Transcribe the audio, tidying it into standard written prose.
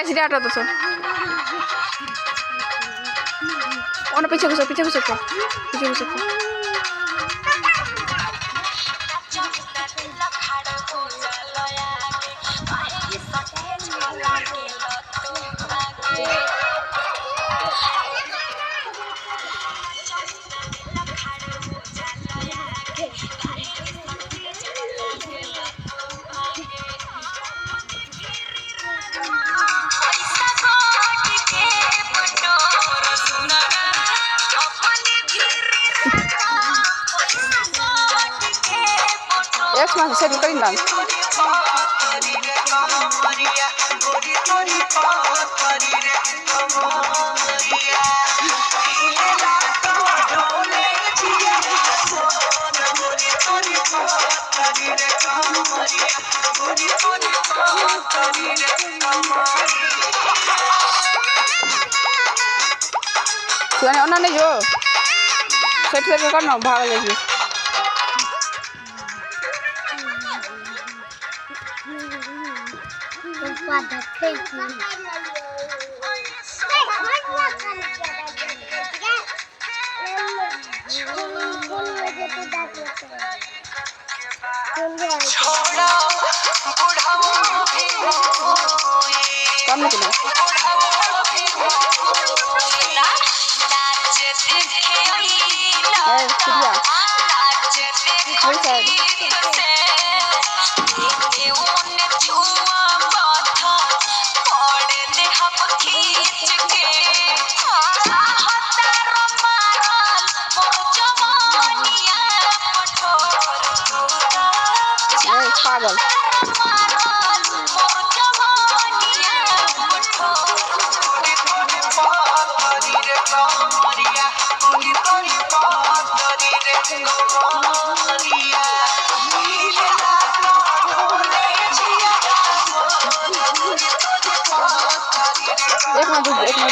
सीधा हटा दो सर और पीछे घुसो पीछे घुसो पीछे घुसो एक मास से करी ना उन्होंने जो सेट करके करना भाग जाएगी कम नहीं पागल एक मिनट